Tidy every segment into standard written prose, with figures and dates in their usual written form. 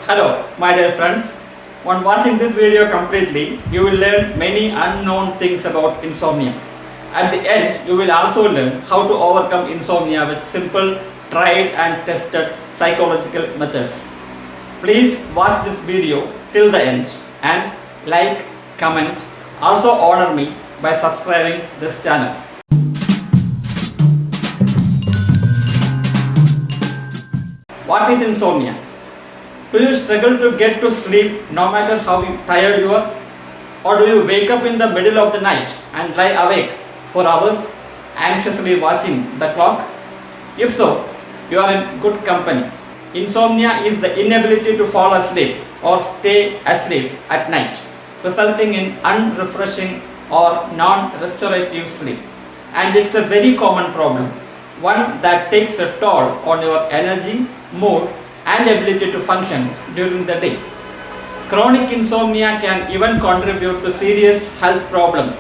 Hello, my dear friends. On watching this video completely, you will learn many unknown things about insomnia. At the end, you will also learn how to overcome insomnia with simple, tried and tested psychological methods. Please watch this video till the end and like, comment, also honor me by subscribing this channel. What is insomnia? Do you struggle to get to sleep no matter how tired you are? Or do you wake up in the middle of the night and lie awake for hours anxiously watching the clock? If so, you are in good company. Insomnia is the inability to fall asleep or stay asleep at night, resulting in unrefreshing or non-restorative sleep. And it's a very common problem, one that takes a toll on your energy, mood, and ability to function during the day. Chronic insomnia can even contribute to serious health problems.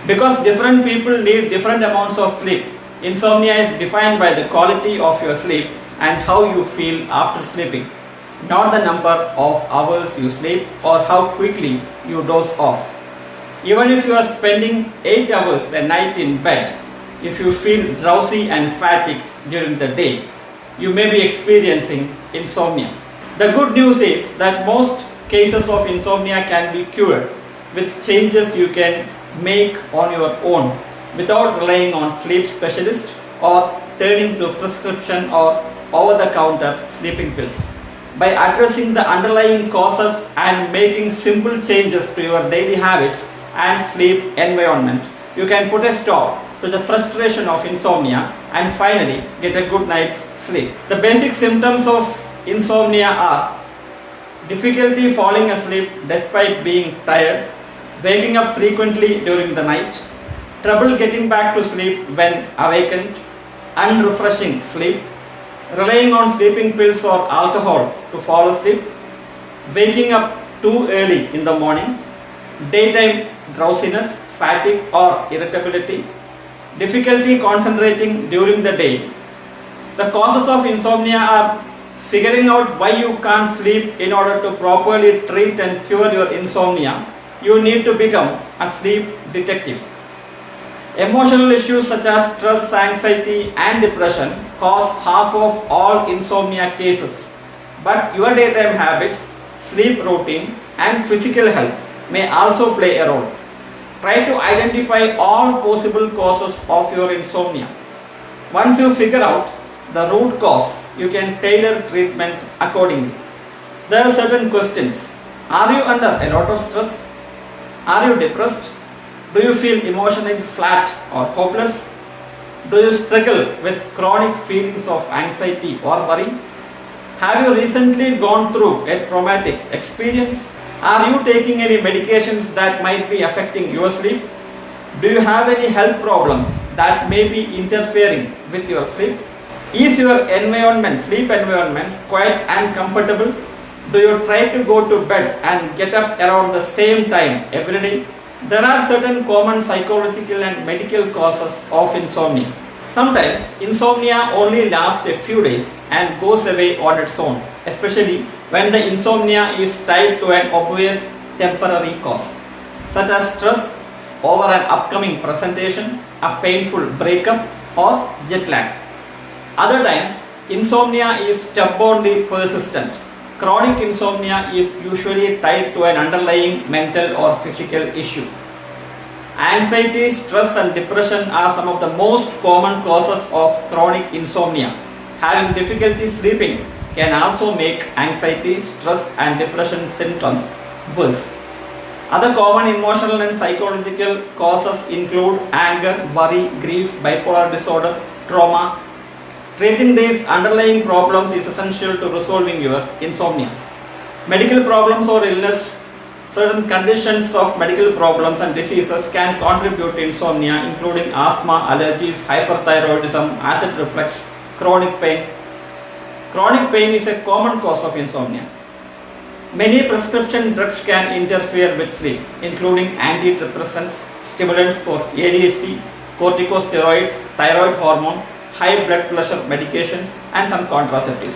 Because different people need different amounts of sleep, insomnia is defined by the quality of your sleep and how you feel after sleeping, not the number of hours you sleep or how quickly you doze off. Even if you are spending 8 hours a night in bed, if you feel drowsy and fatigued during the day, you may be experiencing insomnia. The good news is that most cases of insomnia can be cured with changes you can make on your own without relying on sleep specialists or turning to prescription or over-the-counter sleeping pills. By addressing the underlying causes and making simple changes to your daily habits and sleep environment, you can put a stop to the frustration of insomnia and finally get a good night's sleep. The basic symptoms of insomnia are difficulty falling asleep despite being tired, waking up frequently during the night, trouble getting back to sleep when awakened, unrefreshing sleep, relying on sleeping pills or alcohol to fall asleep, waking up too early in the morning, daytime drowsiness, fatigue or irritability, difficulty concentrating during the day. The causes of insomnia are figuring out why you can't sleep. In order to properly treat and cure your insomnia, you need to become a sleep detective. Emotional issues such as stress, anxiety and depression cause half of all insomnia cases. But your daytime habits, sleep routine and physical health may also play a role. Try to identify all possible causes of your insomnia. Once you figure out the root cause, you can tailor treatment accordingly. There are certain questions. Are you under a lot of stress? Are you depressed? Do you feel emotionally flat or hopeless? Do you struggle with chronic feelings of anxiety or worry? Have you recently gone through a traumatic experience? Are you taking any medications that might be affecting your sleep? Do you have any health problems that may be interfering with your sleep? Is your environment, sleep environment, quiet and comfortable? Do you try to go to bed and get up around the same time every day? There are certain common psychological and medical causes of insomnia. Sometimes insomnia only lasts a few days and goes away on its own, especially when the insomnia is tied to an obvious temporary cause, such as stress over an upcoming presentation, a painful breakup, or jet lag. Other times, insomnia is stubbornly persistent. Chronic insomnia is usually tied to an underlying mental or physical issue. Anxiety, stress and depression are some of the most common causes of chronic insomnia. Having difficulty sleeping can also make anxiety, stress and depression symptoms worse. Other common emotional and psychological causes include anger, worry, grief, bipolar disorder, trauma. Treating these underlying problems is essential to resolving your insomnia. Medical problems or illness, certain conditions of medical problems and diseases can contribute to insomnia, including asthma, allergies, hyperthyroidism, acid reflux, chronic pain. Chronic pain is a common cause of insomnia. Many prescription drugs can interfere with sleep, including antidepressants, stimulants for ADHD, corticosteroids, thyroid hormone, high blood pressure medications, and some contraceptives.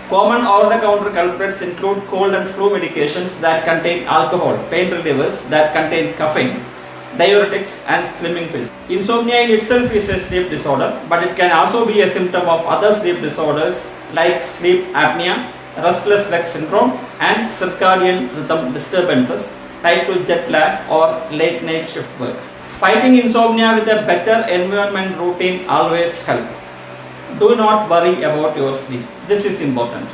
Common over-the-counter culprits include cold and flu medications that contain alcohol, pain relievers that contain caffeine, diuretics and slimming pills. Insomnia in itself is a sleep disorder, but it can also be a symptom of other sleep disorders like sleep apnea, restless leg syndrome and circadian rhythm disturbances tied to jet lag or late night shift work. Fighting insomnia with a better environment routine always helps. Do not worry about your sleep. This is important.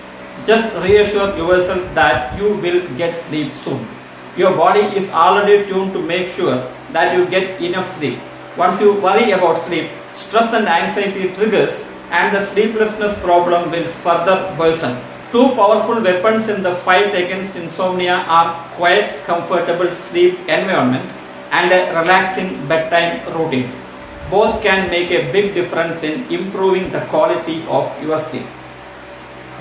Just reassure yourself that you will get sleep soon. Your body is already tuned to make sure that you get enough sleep. Once you worry about sleep, stress and anxiety triggers and the sleeplessness problem will further worsen. Two powerful weapons in the fight against insomnia are quiet, comfortable sleep environment and a relaxing bedtime routine. Both can make a big difference in improving the quality of your sleep.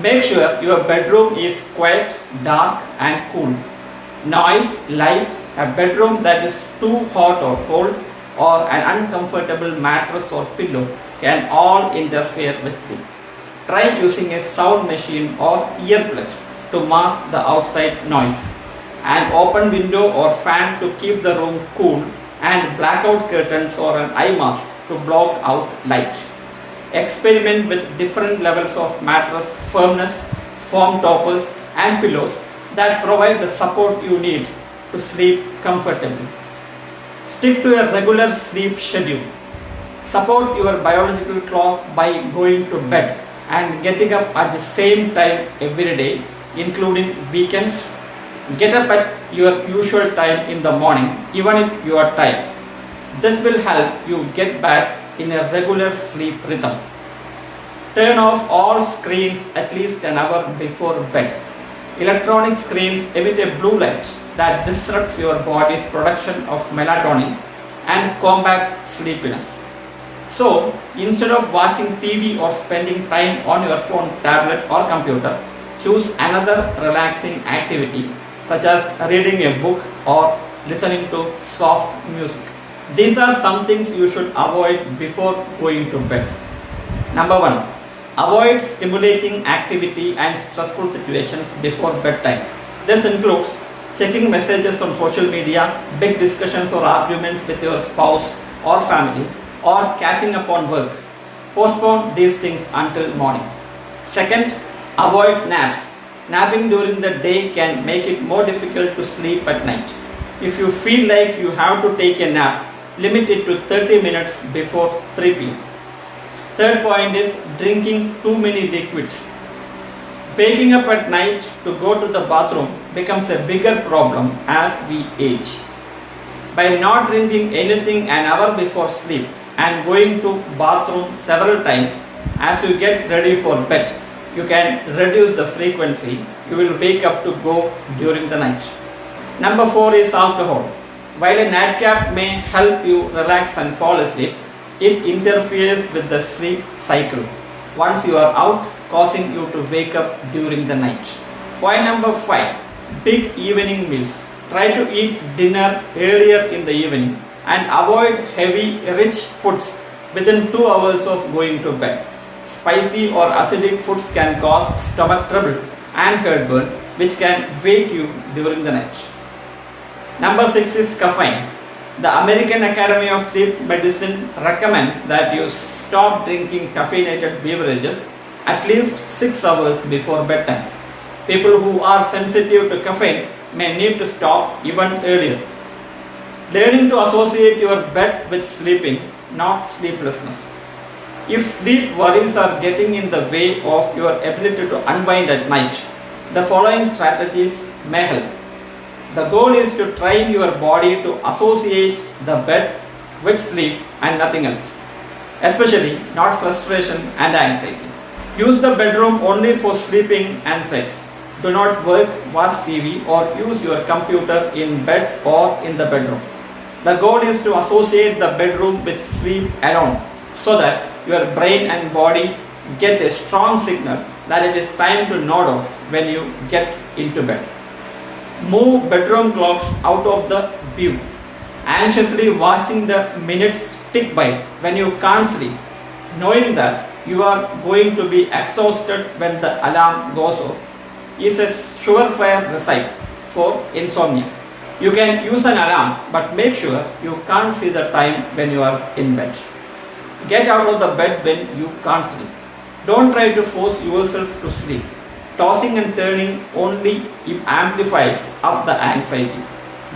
Make sure your bedroom is quiet, dark and cool. Noise, light, a bedroom that is too hot or cold, or an uncomfortable mattress or pillow can all interfere with sleep. Try using a sound machine or earplugs to mask the outside noise. An open window or fan to keep the room cool and blackout curtains or an eye mask to block out light. Experiment with different levels of mattress firmness, foam toppers and pillows that provide the support you need to sleep comfortably. Stick to a regular sleep schedule. Support your biological clock by going to bed and getting up at the same time every day, including weekends. Get up at your usual time in the morning, even if you are tired. This will help you get back in a regular sleep rhythm. Turn off all screens at least an hour before bed. Electronic screens emit a blue light that disrupts your body's production of melatonin and combats sleepiness. So, instead of watching TV or spending time on your phone, tablet or computer, choose another relaxing activity such as reading a book or listening to soft music. These are some things you should avoid before going to bed. Number 1. Avoid stimulating activity and stressful situations before bedtime. This includes checking messages on social media, big discussions or arguments with your spouse or family, or catching up on work. Postpone these things until morning. Second, avoid naps. Napping during the day can make it more difficult to sleep at night. If you feel like you have to take a nap, limit it to 30 minutes before 3 p.m. Third point is drinking too many liquids. Waking up at night to go to the bathroom becomes a bigger problem as we age. By not drinking anything an hour before sleep and going to bathroom several times as you get ready for bed, you can reduce the frequency you will wake up to go during the night. Number 4 is alcohol. While a nightcap may help you relax and fall asleep, it interferes with the sleep cycle once you are out, causing you to wake up during the night. Point number 5. Big evening meals. Try to eat dinner earlier in the evening and avoid heavy, rich foods within 2 hours of going to bed. Spicy or acidic foods can cause stomach trouble and heartburn, which can wake you during the night. Number 6 is caffeine. The American Academy of Sleep Medicine recommends that you stop drinking caffeinated beverages at least 6 hours before bedtime. People who are sensitive to caffeine may need to stop even earlier. Learning to associate your bed with sleeping, not sleeplessness. If sleep worries are getting in the way of your ability to unwind at night, the following strategies may help. The goal is to train your body to associate the bed with sleep and nothing else, especially not frustration and anxiety. Use the bedroom only for sleeping and sex. Do not work, watch TV or use your computer in bed or in the bedroom. The goal is to associate the bedroom with sleep alone so that your brain and body get a strong signal that it is time to nod off when you get into bed. Move bedroom clocks out of the view. Anxiously watching the minutes tick by when you can't sleep, knowing that you are going to be exhausted when the alarm goes off is a surefire recipe for insomnia. You can use an alarm, but make sure you can't see the time when you are in bed. Get out of the bed when you can't sleep. Don't try to force yourself to sleep. Tossing and turning only amplifies up the anxiety.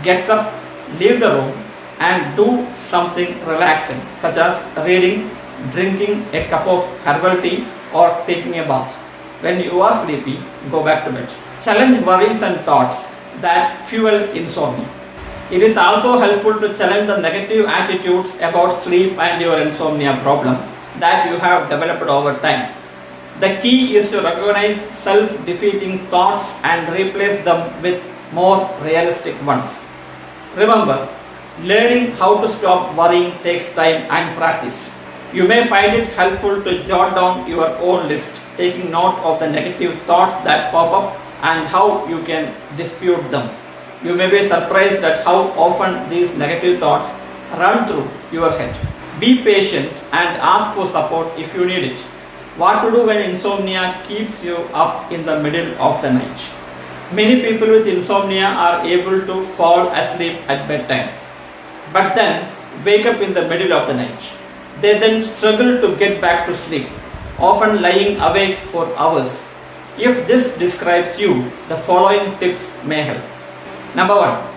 Get up, leave the room, and do something relaxing, such as reading, drinking a cup of herbal tea, or taking a bath. When you are sleepy, go back to bed. Challenge worries and thoughts that fuel insomnia. It is also helpful to challenge the negative attitudes about sleep and your insomnia problem that you have developed over time. The key is to recognize self-defeating thoughts and replace them with more realistic ones. Remember, learning how to stop worrying takes time and practice. You may find it helpful to jot down your own list, taking note of the negative thoughts that pop up and how you can dispute them. You may be surprised at how often these negative thoughts run through your head. Be patient and ask for support if you need it. What to do when insomnia keeps you up in the middle of the night? Many people with insomnia are able to fall asleep at bedtime, but then wake up in the middle of the night. They then struggle to get back to sleep, often lying awake for hours. If this describes you, the following tips may help. Number 1.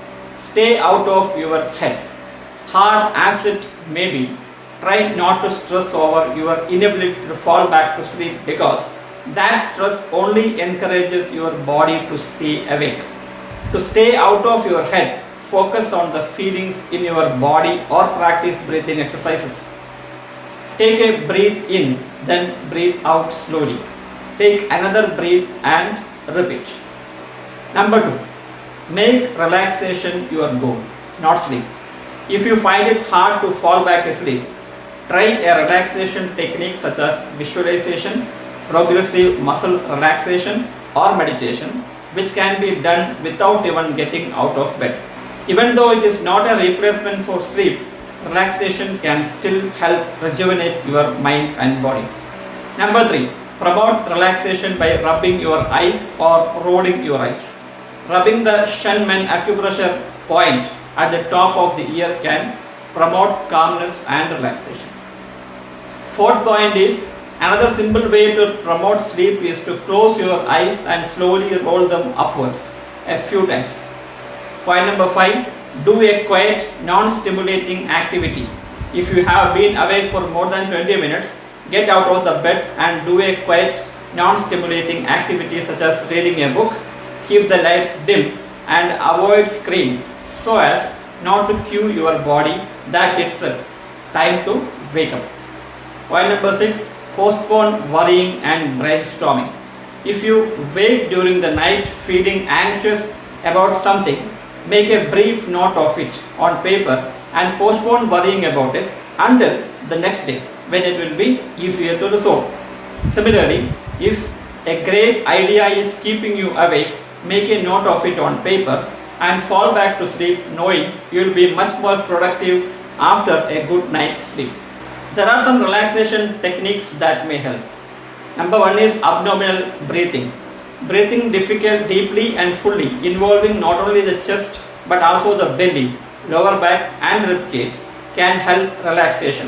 Stay out of your head. Hard as it may be, try not to stress over your inability to fall back to sleep, because that stress only encourages your body to stay awake. To stay out of your head, focus on the feelings in your body or practice breathing exercises. Take a breath in, then breathe out slowly. Take another breath and repeat. Number 2. Make relaxation your goal, not sleep. If you find it hard to fall back asleep, try a relaxation technique such as visualization, progressive muscle relaxation, or meditation, which can be done without even getting out of bed. Even though it is not a replacement for sleep, relaxation can still help rejuvenate your mind and body. Number 3. Promote relaxation by rubbing your eyes or rolling your eyes. Rubbing the Shenmen acupressure point at the top of the ear can promote calmness and relaxation. Fourth point is, another simple way to promote sleep is to close your eyes and slowly roll them upwards a few times. Point number 5. Do a quiet, non-stimulating activity. If you have been awake for more than 20 minutes, get out of the bed and do a quiet, non-stimulating activity such as reading a book. Keep the lights dim and avoid screens so as not to cue your body that it's time to wake up. Point number 6. Postpone worrying and brainstorming. If you wake during the night feeling anxious about something, make a brief note of it on paper and postpone worrying about it until the next day, when it will be easier to resolve. Similarly, if a great idea is keeping you awake, make a note of it on paper and fall back to sleep knowing you will be much more productive after a good night's sleep. There are some relaxation techniques that may help. Number 1 is abdominal breathing. Breathing deeply and fully, involving not only the chest but also the belly, lower back and rib cage, can help relaxation.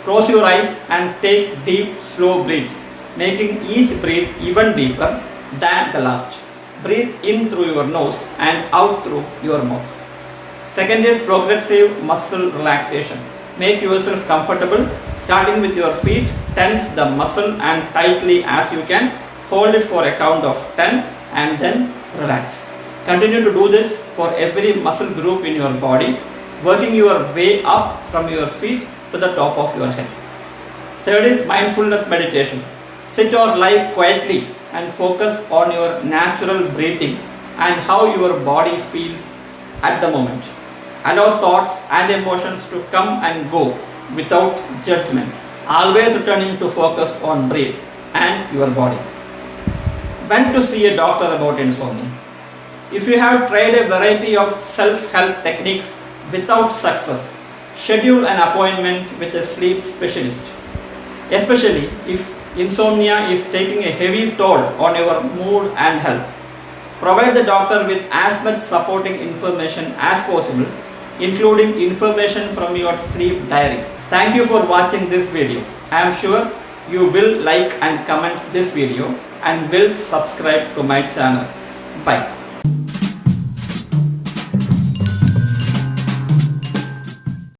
Close your eyes and take deep, slow breaths, making each breath even deeper than the last. Breathe in through your nose and out through your mouth. Second is progressive muscle relaxation. Make yourself comfortable, starting with your feet. Tense the muscle and tightly as you can. Hold it for a count of 10 and then relax. Continue to do this for every muscle group in your body, working your way up from your feet to the top of your head. Third is mindfulness meditation. Sit or lie quietly and focus on your natural breathing and how your body feels at the moment. Allow thoughts and emotions to come and go without judgment, always returning to focus on breath and your body. When to see a doctor about insomnia? If you have tried a variety of self-help techniques without success, schedule an appointment with a sleep specialist, especially if insomnia is taking a heavy toll on your mood and health. Provide the doctor with as much supporting information as possible, including information from your sleep diary. Thank you for watching this video. I am sure you will like and comment this video and will subscribe to my channel. Bye.